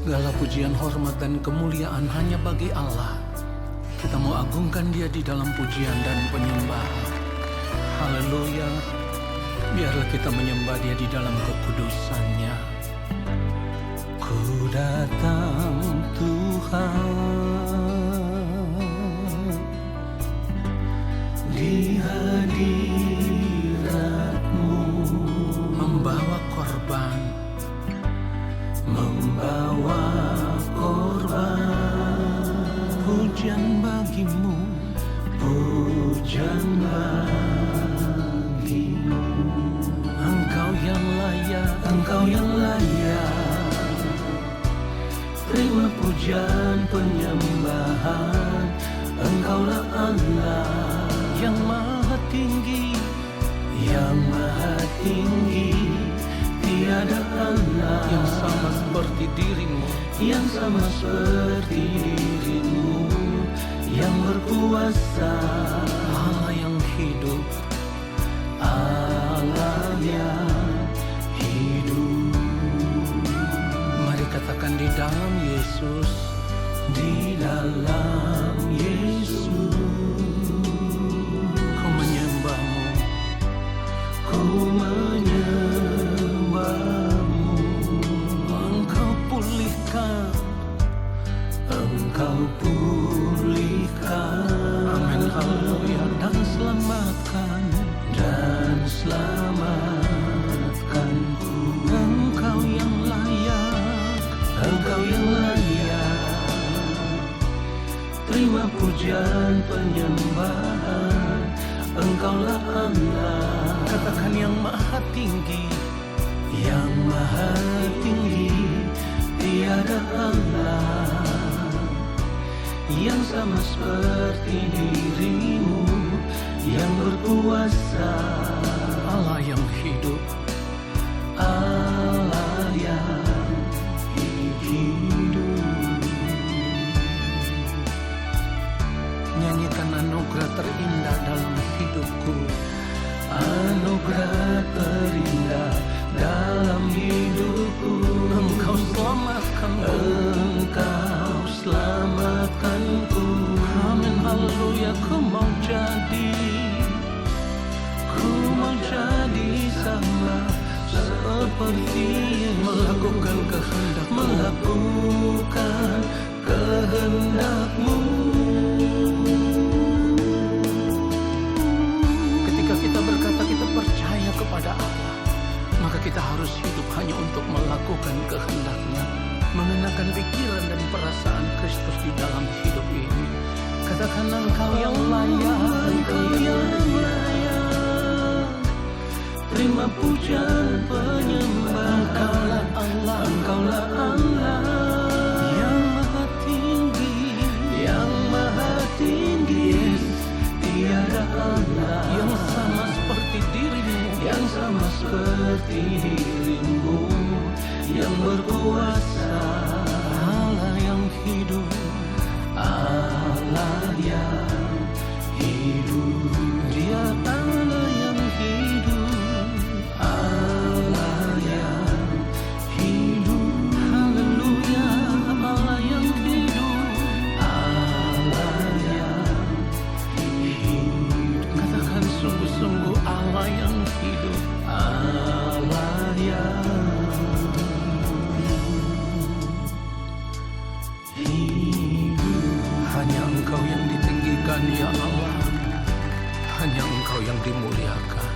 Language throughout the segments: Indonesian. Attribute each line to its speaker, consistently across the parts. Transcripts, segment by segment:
Speaker 1: Segala pujian, hormat, dan kemuliaan hanya bagi Allah. Kita mau agungkan Dia di dalam pujian dan penyembahan. Haleluya. Biarlah kita menyembah Dia di dalam kekudusan-Nya. Ku datang Tuhan di hadirat-Mu, membawa korban pujian bagi-Mu, pujian bagi-Mu. Engkau yang layak, Engkau yang layak. Terima pujian penyembahan. Engkaulah Allah yang maha tinggi, yang maha tinggi. Tiada Allah yang sama seperti diri-Mu, yang sama seperti diri-Mu, yang berkuasa. Allah yang hidup, Allah yang hidup. Mari katakan di dalam Yesus, di dalam Yesus. Ku menyembah-Mu, ku menyembah-Mu. Engkau pulihkan, Engkau pulihkan. Amin, haleluya. Dan selamatkan, dan selamatkanku. Engkau yang layak, Engkau yang layak. Terima pujian penyembahan. Engkaulah Allah, katakan yang maha tinggi, yang maha tinggi. Tiada Allah yang sama seperti diri-Mu, yang berkuasa. Allah yang hidup, Allah yang hidup. Nyanyikan anugerah terindah dalam hidupku, anugerah terindah dalam hidupku. Engkau selamatkanku, Engkau selamatkanku. Amin, haleluya. Ku mau jadi sama seperti melakukan kehendak, melakukan kehendak-Mu. Ketika kita berkata kita percaya kepada Allah, maka kita harus hidup hanya untuk melakukan kehendak-Nya, mengenakan pikiran dan perasaan Kristus di dalam hidup ini. Katakan Engkau yang layak, Engkau yang layak. Terima pujian penyembahan. Engkaulah Allah, Engkaulah Allah yang maha tinggi, yang maha tinggi. Yes. Tiada Allah yang sama seperti diri-Mu, yang sama seperti diri-Mu, yang berkuasa. Allah yang hidup, Allah yang hidup. Dia Allah yang hidup, Allah yang hidup. Haleluya. Allah yang hidup, Allah yang hidup. Katakan sungguh-sungguh Allah yang hidup, Allah yang hidup. Hanya Engkau yang ditinggikan, ya Allah. Hanya Engkau yang dimuliakan.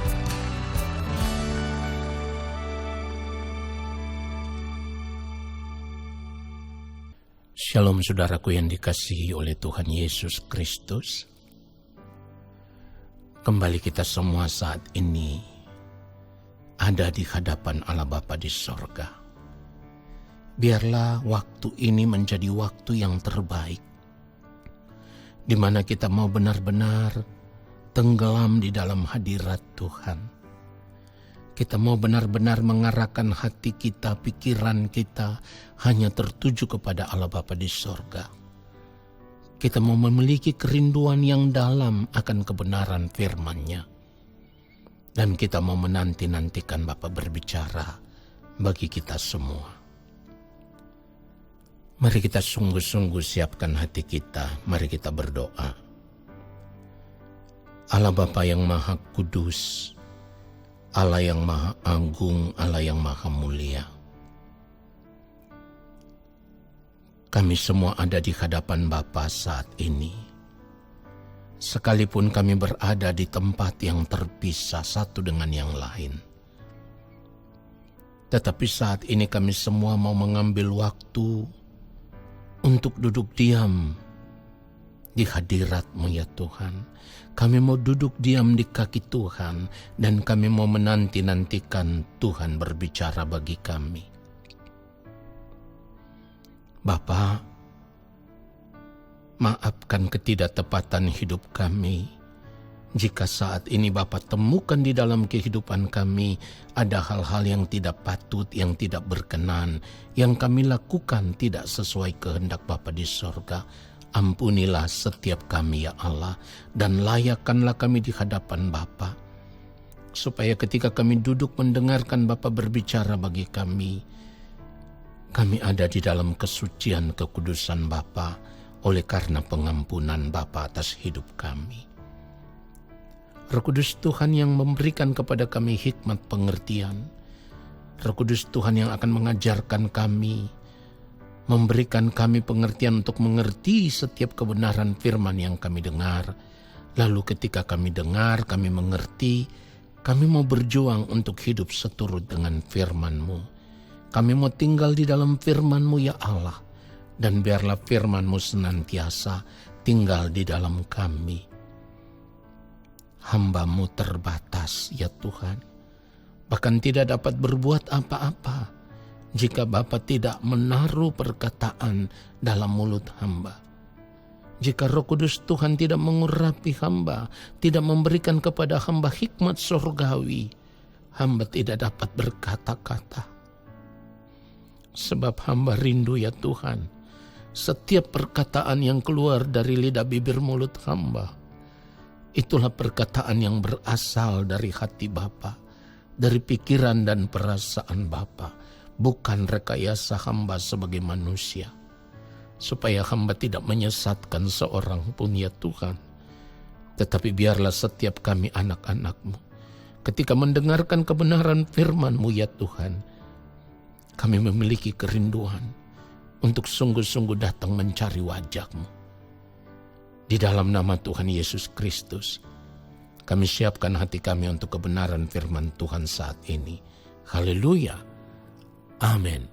Speaker 1: Shalom saudaraku yang dikasihi oleh Tuhan Yesus Kristus. Kembali kita semua saat ini ada di hadapan Allah Bapa di sorga. Biarlah waktu ini menjadi waktu yang terbaik, di mana kita mau benar-benar tenggelam di dalam hadirat Tuhan. Kita mau benar-benar mengarahkan hati kita, pikiran kita hanya tertuju kepada Allah Bapa di sorga. Kita mau memiliki kerinduan yang dalam akan kebenaran firman-Nya. Dan kita mau menanti-nantikan Bapa berbicara bagi kita semua. Mari kita sungguh-sungguh siapkan hati kita, mari kita berdoa. Allah Bapa yang Maha Kudus, Allah yang Maha Agung, Allah yang Maha Mulia. Kami semua ada di hadapan Bapa saat ini. Sekalipun kami berada di tempat yang terpisah satu dengan yang lain. Tetapi saat ini kami semua mau mengambil waktu untuk duduk diam di hadirat-Mu ya Tuhan. Kami mau duduk diam di kaki Tuhan dan kami mau menanti-nantikan Tuhan berbicara bagi kami. Bapa, maafkan ketidaktepatan hidup kami. Jika saat ini Bapa temukan di dalam kehidupan kami ada hal-hal yang tidak patut, yang tidak berkenan, yang kami lakukan tidak sesuai kehendak Bapa di sorga, ampunilah setiap kami ya Allah, dan layakkanlah kami di hadapan Bapa, supaya ketika kami duduk mendengarkan Bapa berbicara bagi kami ada di dalam kesucian kekudusan Bapa oleh karena pengampunan Bapa atas hidup kami. Roh Kudus Tuhan yang memberikan kepada kami hikmat pengertian, Roh Kudus Tuhan yang akan mengajarkan kami, memberikan kami pengertian untuk mengerti setiap kebenaran firman yang kami dengar. Lalu ketika kami dengar, kami mengerti, kami mau berjuang untuk hidup seturut dengan firman-Mu. Kami mau tinggal di dalam firman-Mu ya Allah, dan biarlah firman-Mu senantiasa tinggal di dalam kami. Hamba-Mu terbatas ya Tuhan, bahkan tidak dapat berbuat apa-apa jika Bapa tidak menaruh perkataan dalam mulut hamba. Jika Roh Kudus Tuhan tidak mengurapi hamba, tidak memberikan kepada hamba hikmat surgawi, hamba tidak dapat berkata-kata. Sebab hamba rindu ya Tuhan, setiap perkataan yang keluar dari lidah bibir mulut hamba, itulah perkataan yang berasal dari hati Bapa, dari pikiran dan perasaan Bapa, bukan rekayasa hamba sebagai manusia. Supaya hamba tidak menyesatkan seorang pun ya Tuhan. Tetapi biarlah setiap kami anak-anak-Mu, ketika mendengarkan kebenaran firman-Mu ya Tuhan, kami memiliki kerinduan untuk sungguh-sungguh datang mencari wajah-Mu. Di dalam nama Tuhan Yesus Kristus, kami siapkan hati kami untuk kebenaran firman Tuhan saat ini. Haleluya. Amin.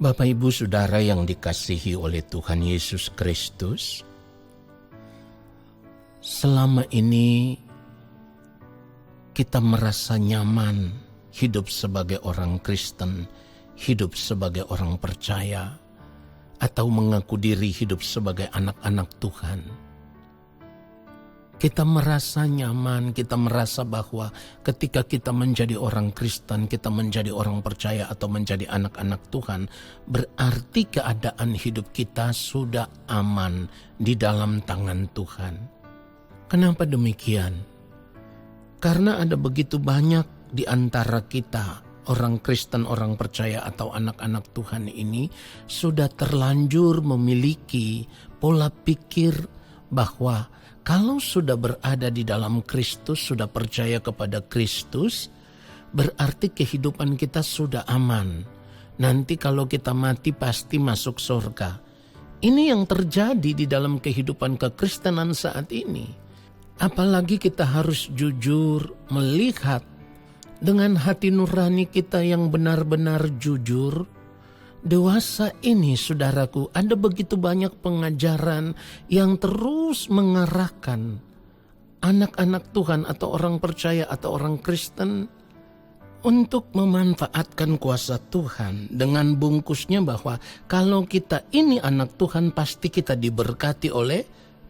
Speaker 1: Bapak Ibu Saudara yang dikasihi oleh Tuhan Yesus Kristus, selama ini kita merasa nyaman hidup sebagai orang Kristen, hidup sebagai orang percaya, atau mengaku diri hidup sebagai anak-anak Tuhan. Kita merasa nyaman, kita merasa bahwa ketika kita menjadi orang Kristen, kita menjadi orang percaya atau menjadi anak-anak Tuhan, berarti keadaan hidup kita sudah aman di dalam tangan Tuhan. Kenapa demikian? Karena ada begitu banyak di antara kita, orang Kristen, orang percaya atau anak-anak Tuhan ini sudah terlanjur memiliki pola pikir bahwa kalau sudah berada di dalam Kristus, sudah percaya kepada Kristus, berarti kehidupan kita sudah aman. Nanti kalau kita mati pasti masuk surga. Ini yang terjadi di dalam kehidupan kekristenan saat ini. Apalagi kita harus jujur melihat dengan hati nurani kita yang benar-benar jujur. Dewasa ini saudaraku, ada begitu banyak pengajaran yang terus mengarahkan anak-anak Tuhan atau orang percaya atau orang Kristen untuk memanfaatkan kuasa Tuhan dengan bungkusnya bahwa kalau kita ini anak Tuhan pasti kita diberkati oleh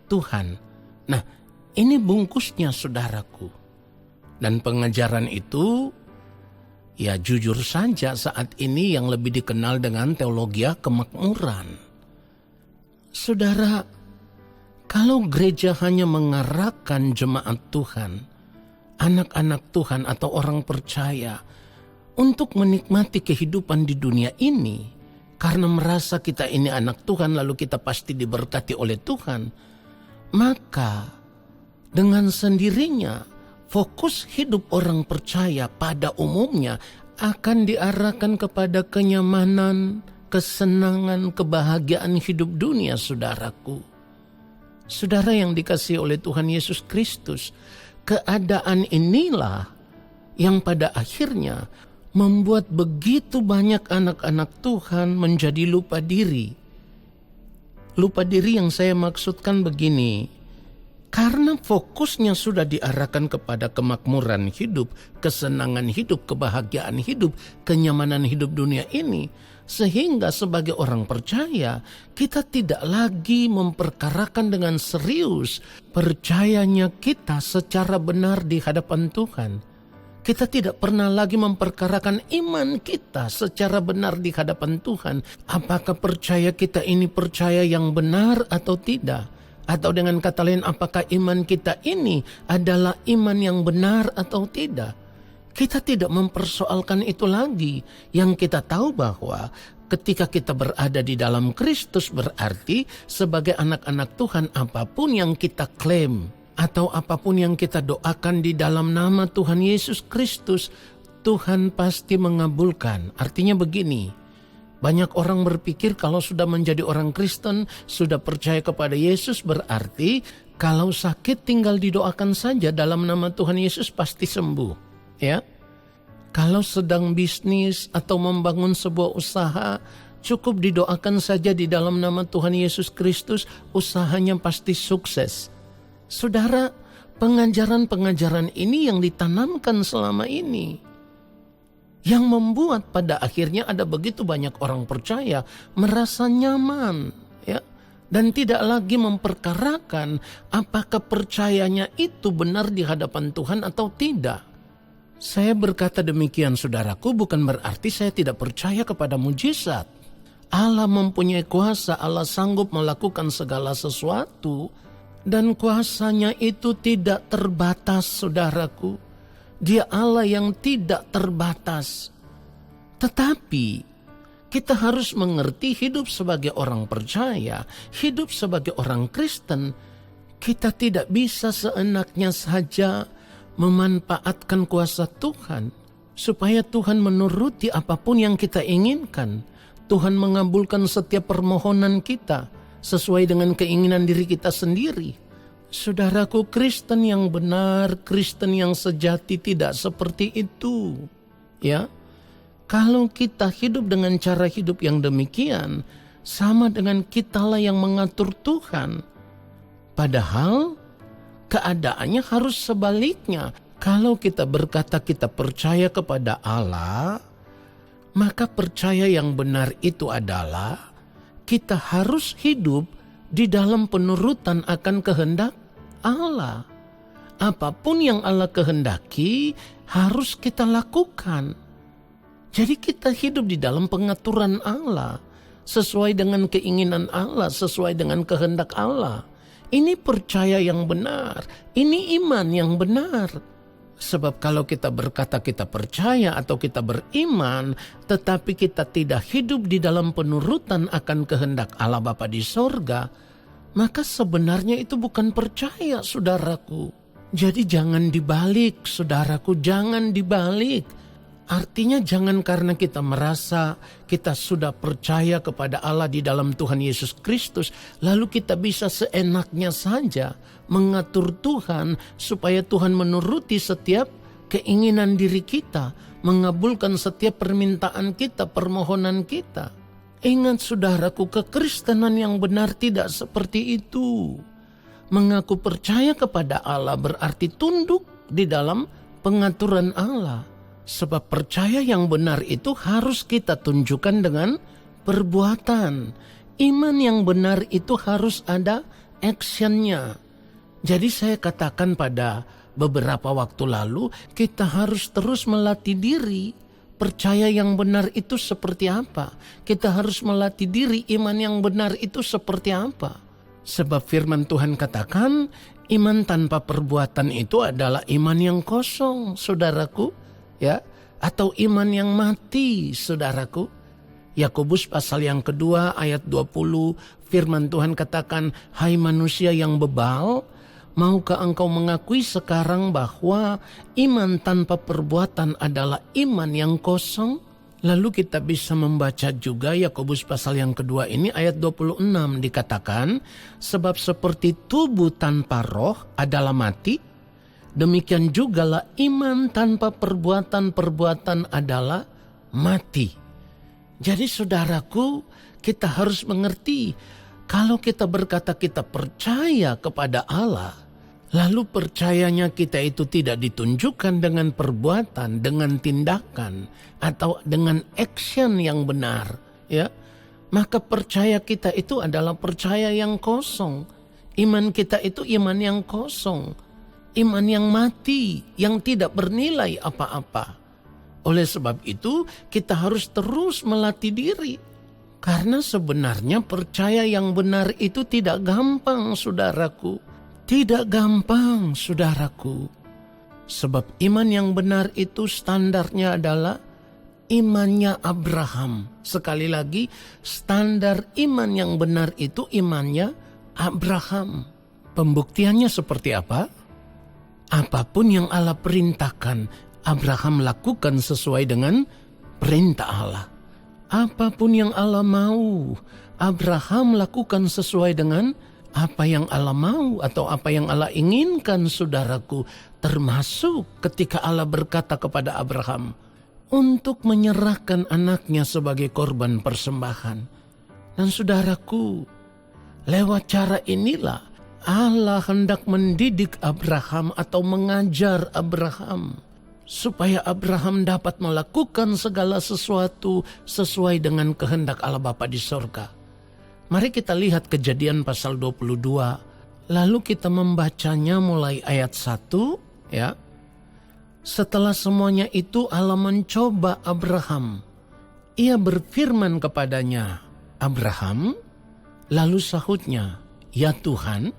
Speaker 1: Tuhan. Nah, ini bungkusnya saudaraku. Dan pengajaran itu ya jujur saja saat ini yang lebih dikenal dengan teologi kemakmuran. Saudara, kalau gereja hanya mengarahkan jemaat Tuhan, anak-anak Tuhan atau orang percaya untuk menikmati kehidupan di dunia ini, karena merasa kita ini anak Tuhan lalu kita pasti diberkati oleh Tuhan, maka dengan sendirinya fokus hidup orang percaya pada umumnya akan diarahkan kepada kenyamanan, kesenangan, kebahagiaan hidup dunia, saudaraku. Saudara yang dikasihi oleh Tuhan Yesus Kristus, keadaan inilah yang pada akhirnya membuat begitu banyak anak-anak Tuhan menjadi lupa diri. Lupa diri yang saya maksudkan begini, karena fokusnya sudah diarahkan kepada kemakmuran hidup, kesenangan hidup, kebahagiaan hidup, kenyamanan hidup dunia ini, sehingga sebagai orang percaya kita tidak lagi memperkarakan dengan serius percayanya kita secara benar di hadapan Tuhan. Kita tidak pernah lagi memperkarakan iman kita secara benar di hadapan Tuhan. Apakah percaya kita ini percaya yang benar atau tidak? Atau dengan kata lain, apakah iman kita ini adalah iman yang benar atau tidak? Kita tidak mempersoalkan itu lagi. Yang kita tahu bahwa ketika kita berada di dalam Kristus berarti sebagai anak-anak Tuhan, apapun yang kita klaim atau apapun yang kita doakan di dalam nama Tuhan Yesus Kristus, Tuhan pasti mengabulkan. Artinya begini, banyak orang berpikir kalau sudah menjadi orang Kristen, sudah percaya kepada Yesus berarti kalau sakit tinggal didoakan saja dalam nama Tuhan Yesus pasti sembuh. Ya, kalau sedang bisnis atau membangun sebuah usaha, cukup didoakan saja di dalam nama Tuhan Yesus Kristus, usahanya pasti sukses. Saudara, pengajaran-pengajaran ini yang ditanamkan selama ini, yang membuat pada akhirnya ada begitu banyak orang percaya merasa nyaman, ya, dan tidak lagi memperkarakan apakah percayanya itu benar di hadapan Tuhan atau tidak. Saya berkata demikian, saudaraku, bukan berarti saya tidak percaya kepada mujizat. Allah mempunyai kuasa, Allah sanggup melakukan segala sesuatu, dan kuasanya itu tidak terbatas, saudaraku. Dia Allah yang tidak terbatas. Tetapi kita harus mengerti hidup sebagai orang percaya, hidup sebagai orang Kristen, kita tidak bisa seenaknya saja memanfaatkan kuasa Tuhan supaya Tuhan menuruti apapun yang kita inginkan. Tuhan mengabulkan setiap permohonan kita sesuai dengan keinginan diri kita sendiri. Saudaraku, Kristen yang benar, Kristen yang sejati tidak seperti itu. Ya, kalau kita hidup dengan cara hidup yang demikian, sama dengan kitalah yang mengatur Tuhan. Padahal keadaannya harus sebaliknya. Kalau kita berkata kita percaya kepada Allah, maka percaya yang benar itu adalah kita harus hidup di dalam penurutan akan kehendak Allah. Apapun yang Allah kehendaki harus kita lakukan. Jadi kita hidup di dalam pengaturan Allah, sesuai dengan keinginan Allah, sesuai dengan kehendak Allah. Ini percaya yang benar, ini iman yang benar. Sebab kalau kita berkata kita percaya atau kita beriman, tetapi kita tidak hidup di dalam penurutan akan kehendak Allah Bapa di sorga, maka sebenarnya itu bukan percaya, saudaraku. Jadi jangan dibalik, saudaraku, jangan dibalik. Artinya jangan karena kita merasa kita sudah percaya kepada Allah di dalam Tuhan Yesus Kristus, lalu kita bisa seenaknya saja mengatur Tuhan supaya Tuhan menuruti setiap keinginan diri kita, mengabulkan setiap permintaan kita, permohonan kita. Ingat, saudaraku, kekristenan yang benar tidak seperti itu. Mengaku percaya kepada Allah berarti tunduk di dalam pengaturan Allah. Sebab percaya yang benar itu harus kita tunjukkan dengan perbuatan. Iman yang benar itu harus ada actionnya. Jadi saya katakan pada beberapa waktu lalu, kita harus terus melatih diri. Percaya yang benar itu seperti apa? Kita harus melatih diri iman yang benar itu seperti apa? Sebab firman Tuhan katakan, iman tanpa perbuatan itu adalah iman yang kosong, saudaraku. Ya, atau iman yang mati, saudaraku. Yakobus pasal yang kedua ayat 20, firman Tuhan katakan, "Hai manusia yang bebal, maukah engkau mengakui sekarang bahwa iman tanpa perbuatan adalah iman yang kosong?" Lalu kita bisa membaca juga Yakobus pasal yang kedua ini ayat 26 dikatakan, "Sebab seperti tubuh tanpa roh adalah mati, demikian jugalah iman tanpa perbuatan-perbuatan adalah mati." Jadi saudaraku, kita harus mengerti, kalau kita berkata kita percaya kepada Allah, lalu percayanya kita itu tidak ditunjukkan dengan perbuatan, dengan tindakan, atau dengan action yang benar, ya, maka percaya kita itu adalah percaya yang kosong. Iman kita itu iman yang kosong, iman yang mati, yang tidak bernilai apa-apa. Oleh sebab itu, kita harus terus melatih diri. Karena sebenarnya percaya yang benar itu tidak gampang, saudaraku. Tidak gampang, saudaraku. Sebab iman yang benar itu standarnya adalah imannya Abraham. Sekali lagi, standar iman yang benar itu imannya Abraham. Pembuktiannya seperti apa? Apapun yang Allah perintahkan, Abraham lakukan sesuai dengan perintah Allah. Apapun yang Allah mau, Abraham lakukan sesuai dengan apa yang Allah mau atau apa yang Allah inginkan, saudaraku. Termasuk ketika Allah berkata kepada Abraham untuk menyerahkan anaknya sebagai korban persembahan. Dan saudaraku, lewat cara inilah Allah hendak mendidik Abraham atau mengajar Abraham supaya Abraham dapat melakukan segala sesuatu sesuai dengan kehendak Allah Bapa di sorga. Mari kita lihat Kejadian pasal 22. Lalu kita membacanya mulai ayat 1, ya. Setelah semuanya itu Allah mencoba Abraham. Ia berfirman kepadanya, "Abraham," lalu sahutnya, "Ya Tuhan."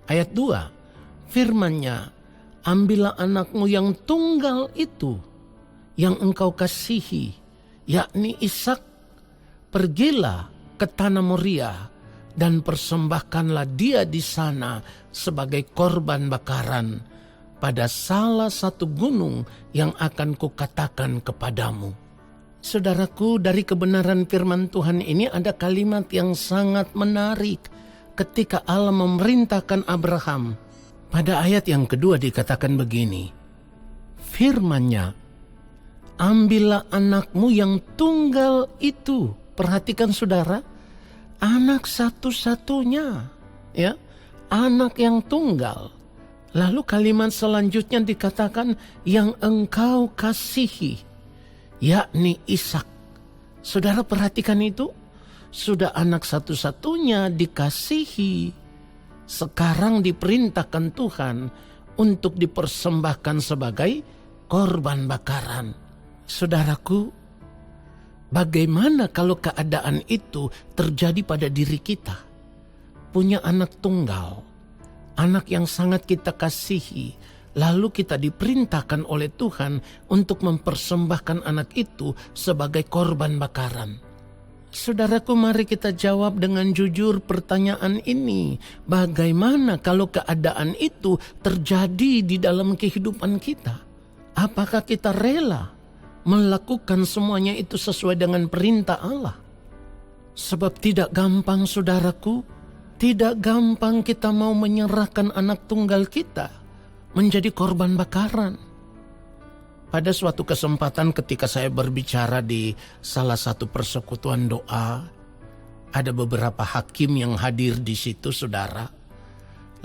Speaker 1: Ayat 2, firman-Nya, "Ambillah anakmu yang tunggal itu, yang engkau kasihi, yakni Ishak, pergilah ke tanah Moria dan persembahkanlah dia di sana sebagai korban bakaran pada salah satu gunung yang akan kukatakan kepadamu." Saudaraku, dari kebenaran firman Tuhan ini ada kalimat yang sangat menarik ketika Allah memerintahkan Abraham. Pada ayat yang kedua dikatakan begini, firman-Nya, "Ambillah anakmu yang tunggal itu." Perhatikan saudara, anak satu-satunya, ya, anak yang tunggal. Lalu kalimat selanjutnya dikatakan yang engkau kasihi, yakni Ishak. Saudara perhatikan itu, sudah anak satu-satunya dikasihi, sekarang diperintahkan Tuhan untuk dipersembahkan sebagai korban bakaran. Saudaraku, bagaimana kalau keadaan itu terjadi pada diri kita? Punya anak tunggal, anak yang sangat kita kasihi, lalu kita diperintahkan oleh Tuhan untuk mempersembahkan anak itu sebagai korban bakaran. Saudaraku, mari kita jawab dengan jujur pertanyaan ini. Bagaimana kalau keadaan itu terjadi di dalam kehidupan kita? Apakah kita rela melakukan semuanya itu sesuai dengan perintah Allah? Sebab tidak gampang, saudaraku. Tidak gampang kita mau menyerahkan anak tunggal kita menjadi korban bakaran. Pada suatu kesempatan ketika saya berbicara di salah satu persekutuan doa, ada beberapa hakim yang hadir di situ, saudara.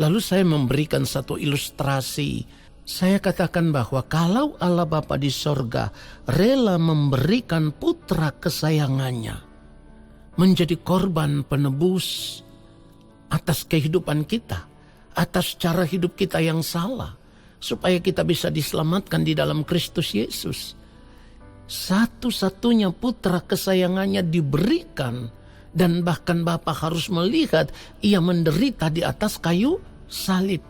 Speaker 1: Lalu saya memberikan satu ilustrasi. Saya katakan bahwa kalau Allah Bapa di sorga rela memberikan putra kesayangannya menjadi korban penebus atas kehidupan kita, atas cara hidup kita yang salah, supaya kita bisa diselamatkan di dalam Kristus Yesus. Satu-satunya putra kesayangannya diberikan, dan bahkan Bapa harus melihat ia menderita di atas kayu salib.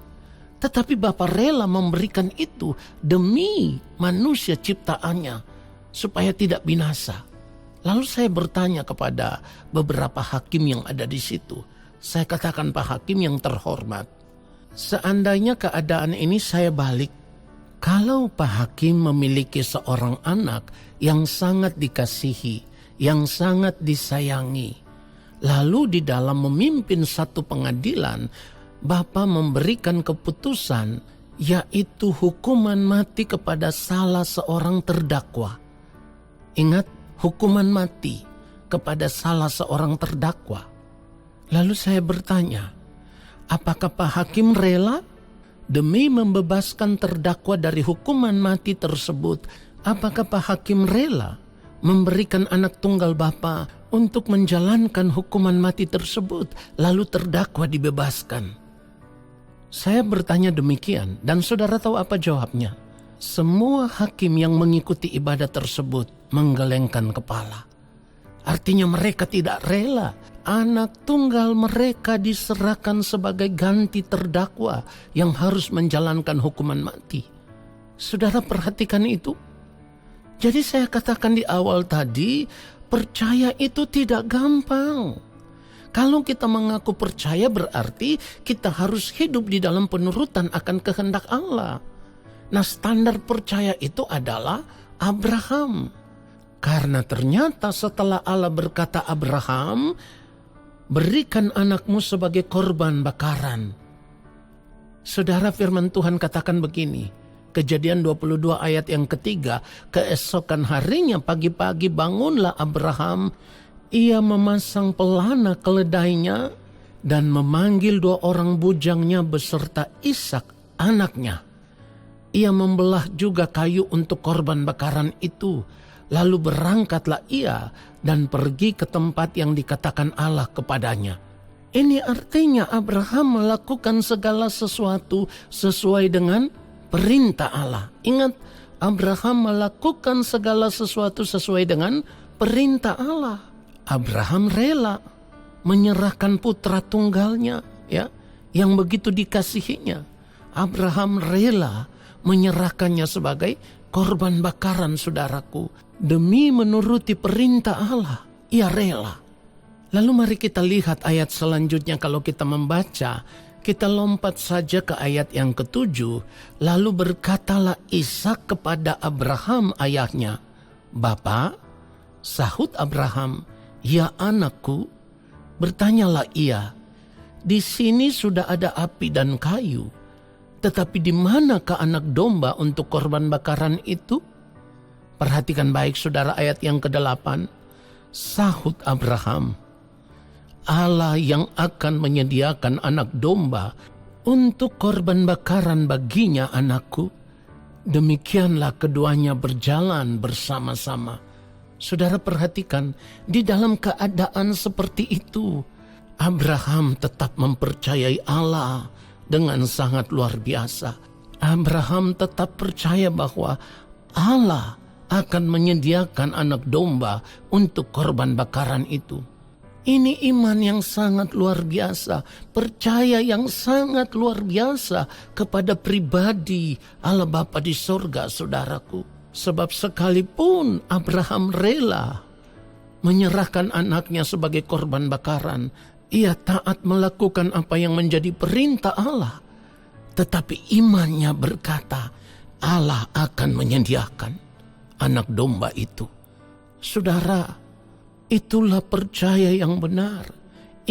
Speaker 1: Tetapi Bapa rela memberikan itu demi manusia ciptaannya, supaya tidak binasa, Lalu saya bertanya kepada beberapa hakim yang ada di situ. Saya katakan, Pak Hakim yang terhormat, seandainya keadaan ini saya balik, kalau Pak Hakim memiliki seorang anak yang sangat dikasihi, yang sangat disayangi, lalu di dalam memimpin satu pengadilan, Bapak memberikan keputusan, yaitu hukuman mati kepada salah seorang terdakwa. Ingat, hukuman mati kepada salah seorang terdakwa. Lalu saya bertanya, apakah Pak Hakim rela demi membebaskan terdakwa dari hukuman mati tersebut? Apakah Pak Hakim rela memberikan anak tunggal Bapak untuk menjalankan hukuman mati tersebut, lalu terdakwa dibebaskan? Saya bertanya demikian, dan saudara tahu apa jawabnya? Semua hakim yang mengikuti ibadah tersebut menggelengkan kepala. Artinya mereka tidak rela anak tunggal mereka diserahkan sebagai ganti terdakwa yang harus menjalankan hukuman mati. Saudara perhatikan itu. Jadi saya katakan di awal tadi, percaya itu tidak gampang. Kalau kita mengaku percaya berarti kita harus hidup di dalam penurutan akan kehendak Allah. Nah, standar percaya itu adalah Abraham. Karena ternyata setelah Allah berkata, Abraham, berikan anakmu sebagai korban bakaran. Saudara, firman Tuhan katakan begini, Kejadian 22 ayat yang ketiga, keesokan harinya pagi-pagi bangunlah Abraham, ia memasang pelana keledainya dan memanggil 2 orang bujangnya beserta Ishak anaknya. Ia membelah juga kayu untuk korban bakaran itu. Lalu berangkatlah ia dan pergi ke tempat yang dikatakan Allah kepadanya. Ini artinya Abraham melakukan segala sesuatu sesuai dengan perintah Allah. Ingat, Abraham melakukan segala sesuatu sesuai dengan perintah Allah. Abraham rela menyerahkan putra tunggalnya, yang begitu dikasihinya. Abraham rela menyerahkannya sebagai korban bakaran, saudaraku. Demi menuruti perintah Allah, ia rela. Lalu mari kita lihat ayat selanjutnya. Kalau kita membaca, kita lompat saja ke ayat yang ke-7. Lalu berkatalah Ishak kepada Abraham ayahnya, Bapa, sahut Abraham, ya anakku. Bertanyalah ia, di sini sudah ada api dan kayu, tetapi di manakah anak domba untuk korban bakaran itu? Perhatikan baik saudara ayat yang ke-8. Sahut Abraham, Allah yang akan menyediakan anak domba untuk korban bakaran baginya anakku. Demikianlah keduanya berjalan bersama-sama. Saudara perhatikan, di dalam keadaan seperti itu, Abraham tetap mempercayai Allah dengan sangat luar biasa. Abraham tetap percaya bahwa Allah akan menyediakan anak domba untuk korban bakaran itu. Ini iman yang sangat luar biasa, percaya yang sangat luar biasa kepada pribadi Allah Bapa di sorga, saudaraku. Sebab sekalipun Abraham rela menyerahkan anaknya sebagai korban bakaran, ia taat melakukan apa yang menjadi perintah Allah. Tetapi imannya berkata, Allah akan menyediakan anak domba itu. Saudara, itulah percaya yang benar,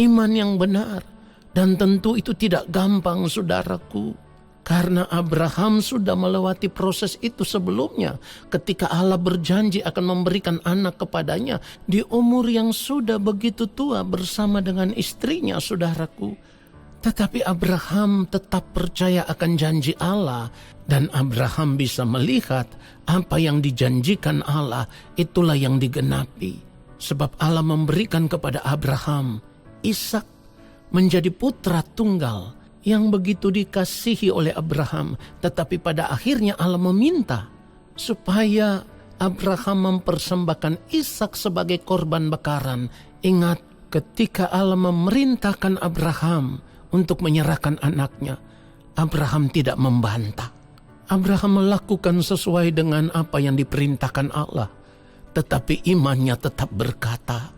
Speaker 1: iman yang benar. Dan tentu itu tidak gampang, saudaraku. Karena Abraham sudah melewati proses itu sebelumnya. Ketika Allah berjanji akan memberikan anak kepadanya di umur yang sudah begitu tua bersama dengan istrinya, saudaraku. Tetapi Abraham tetap percaya akan janji Allah. Dan Abraham bisa melihat apa yang dijanjikan Allah, itulah yang digenapi. Sebab Allah memberikan kepada Abraham Ishak menjadi putra tunggal yang begitu dikasihi oleh Abraham. Tetapi pada akhirnya Allah meminta supaya Abraham mempersembahkan Ishak sebagai korban bakaran. Ingat, ketika Allah memerintahkan Abraham untuk menyerahkan anaknya, Abraham tidak membantah. Abraham melakukan sesuai dengan apa yang diperintahkan Allah. tetapi imannya tetap berkata,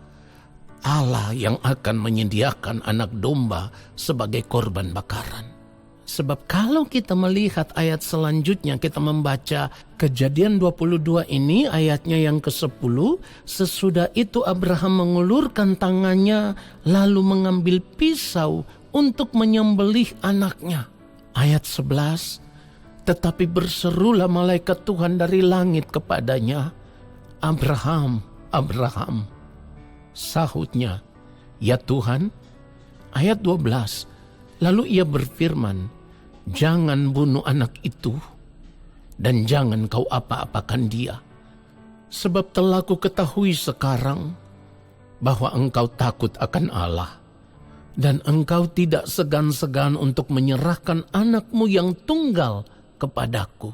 Speaker 1: Allah yang akan menyediakan anak domba sebagai korban bakaran. Sebab kalau kita melihat ayat selanjutnya, kita membaca Kejadian 22 ini ayatnya yang ke-10. Sesudah itu Abraham mengulurkan tangannya lalu mengambil pisau untuk menyembelih anaknya. Ayat 11, tetapi berserulah malaikat Tuhan dari langit kepadanya, Abraham, Abraham. Sahutnya, ya Tuhan. Ayat 12, lalu ia berfirman, jangan bunuh anak itu, dan jangan kau apa-apakan dia. Sebab telah ku ketahui sekarang bahwa engkau takut akan Allah, dan engkau tidak segan-segan untuk menyerahkan anakmu yang tunggal kepadaku.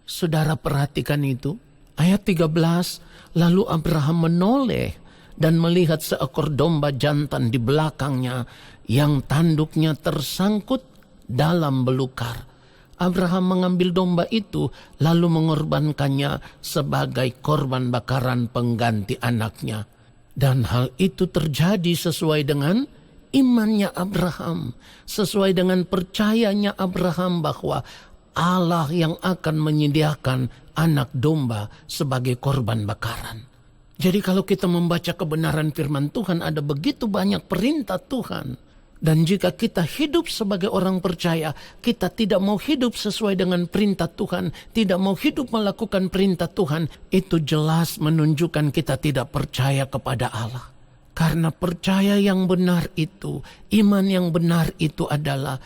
Speaker 1: Saudara perhatikan itu. Ayat 13, lalu Abraham menoleh dan melihat seekor domba jantan di belakangnya yang tanduknya tersangkut dalam belukar. Abraham mengambil domba itu lalu mengorbankannya sebagai korban bakaran pengganti anaknya. Dan hal itu terjadi sesuai dengan imannya Abraham, sesuai dengan percayanya Abraham bahwa Allah yang akan menyediakan anak domba sebagai korban bakaran. Jadi kalau kita membaca kebenaran firman Tuhan, ada begitu banyak perintah Tuhan. Dan jika kita hidup sebagai orang percaya, kita tidak mau hidup sesuai dengan perintah Tuhan, tidak mau hidup melakukan perintah Tuhan, itu jelas menunjukkan kita tidak percaya kepada Allah. Karena percaya yang benar itu, iman yang benar itu adalah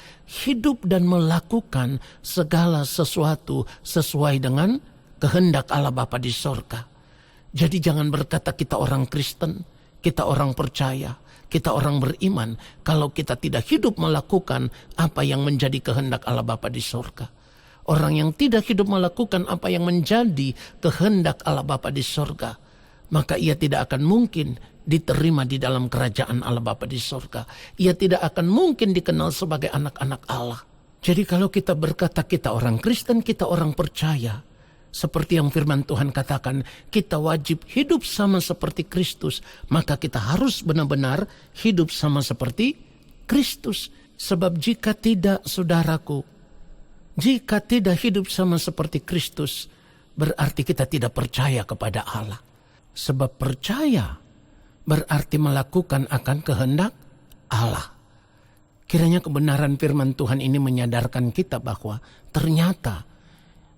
Speaker 1: hidup dan melakukan segala sesuatu sesuai dengan kehendak Allah Bapa di sorga. Jadi jangan berkata kita orang Kristen, kita orang percaya, kita orang beriman, kalau kita tidak hidup melakukan apa yang menjadi kehendak Allah Bapa di sorga. Orang yang tidak hidup melakukan apa yang menjadi kehendak Allah Bapa di sorga, maka ia tidak akan mungkin diterima di dalam kerajaan Allah Bapa di sorga. Ia tidak akan mungkin dikenal sebagai anak-anak Allah. Jadi kalau kita berkata kita orang Kristen, kita orang percaya, seperti yang firman Tuhan katakan, kita wajib hidup sama seperti Kristus, maka kita harus benar-benar hidup sama seperti Kristus. Sebab jika tidak, saudaraku, jika tidak hidup sama seperti Kristus, berarti kita tidak percaya kepada Allah. Sebab percaya berarti melakukan akan kehendak Allah. Kiranya kebenaran firman Tuhan ini menyadarkan kita bahwa ternyata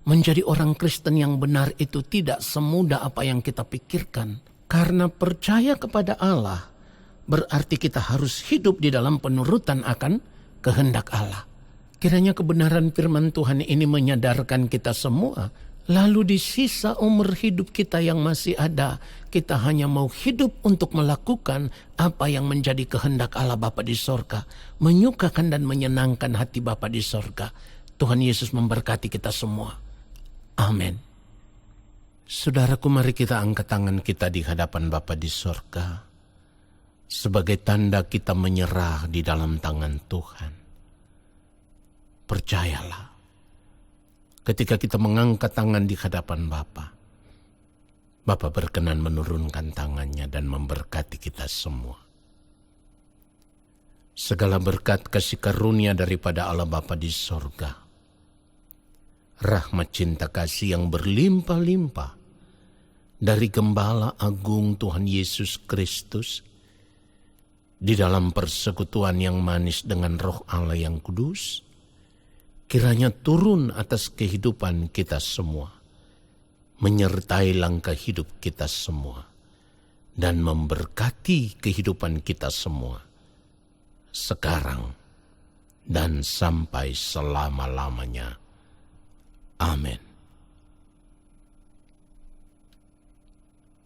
Speaker 1: menjadi orang Kristen yang benar itu tidak semudah apa yang kita pikirkan. Karena percaya kepada Allah berarti kita harus hidup di dalam penurutan akan kehendak Allah. Kiranya kebenaran firman Tuhan ini menyadarkan kita semua. Lalu di sisa umur hidup kita yang masih ada, kita hanya mau hidup untuk melakukan apa yang menjadi kehendak Allah Bapa di sorga, menyukakan dan menyenangkan hati Bapa di sorga. Tuhan Yesus memberkati kita semua. Amin. Saudaraku, mari kita angkat tangan kita di hadapan Bapa di sorga sebagai tanda kita menyerah di dalam tangan Tuhan. Percayalah, ketika kita mengangkat tangan di hadapan Bapa, Bapa berkenan menurunkan tangannya dan memberkati kita semua. Segala berkat kasih karunia daripada Allah Bapa di sorga, rahmat cinta kasih yang berlimpah-limpah dari Gembala Agung Tuhan Yesus Kristus, di dalam persekutuan yang manis dengan Roh Allah yang kudus, kiranya turun atas kehidupan kita semua, menyertai langkah hidup kita semua, dan memberkati kehidupan kita semua, sekarang dan sampai selama-lamanya. Amin.